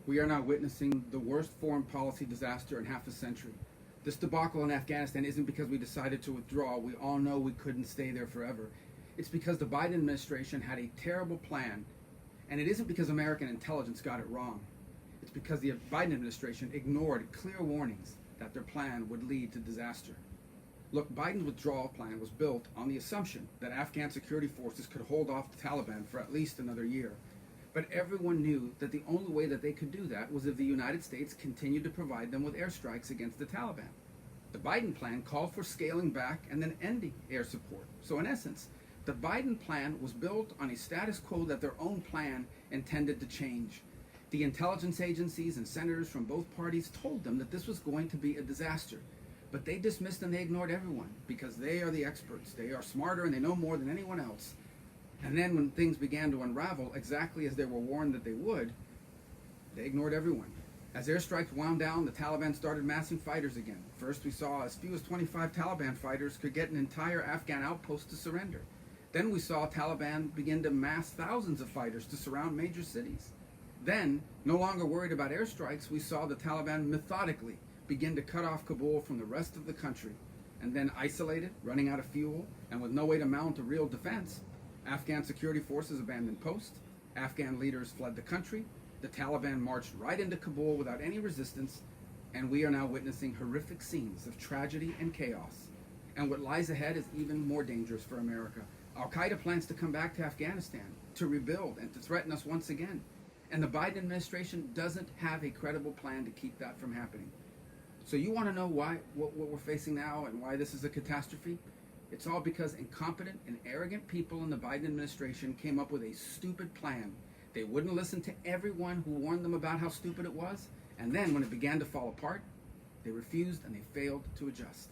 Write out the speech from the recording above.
We are now witnessing the worst foreign policy disaster in half a century. This debacle in Afghanistan isn't because we decided to withdraw. We all know we couldn't stay there forever. It's because the Biden administration had a terrible plan, and it isn't because American intelligence got it wrong. It's because the Biden administration ignored clear warnings that their plan would lead to disaster. Look, Biden's withdrawal plan was built on the assumption that Afghan security forces could hold off the Taliban for at least another year. But everyone knew that the only way that they could do that was if the United States continued to provide them with airstrikes against the Taliban. The Biden plan called for scaling back and then ending air support. So in essence, the Biden plan was built on a status quo that their own plan intended to change. The intelligence agencies and senators from both parties told them that this was going to be a disaster. But they dismissed and they ignored everyone because they are the experts. They are smarter and they know more than anyone else. And then when things began to unravel exactly as they were warned that they would, they ignored everyone. As airstrikes wound down, the Taliban started massing fighters again. First, we saw as few as 25 Taliban fighters could get an entire Afghan outpost to surrender. Then we saw Taliban begin to mass thousands of fighters to surround major cities. Then, no longer worried about airstrikes, we saw the Taliban methodically begin to cut off Kabul from the rest of the country. And then isolated, running out of fuel, and with no way to mount a real defense, Afghan security forces abandoned posts, Afghan leaders fled the country, the Taliban marched right into Kabul without any resistance, and we are now witnessing horrific scenes of tragedy and chaos. And what lies ahead is even more dangerous for America. Al-Qaeda plans to come back to Afghanistan, to rebuild, and to threaten us once again. And the Biden administration doesn't have a credible plan to keep that from happening. So you want to know what we're facing now and why this is a catastrophe? It's all because incompetent and arrogant people in the Biden administration came up with a stupid plan. They wouldn't listen to everyone who warned them about how stupid it was, and then when it began to fall apart, they refused and they failed to adjust.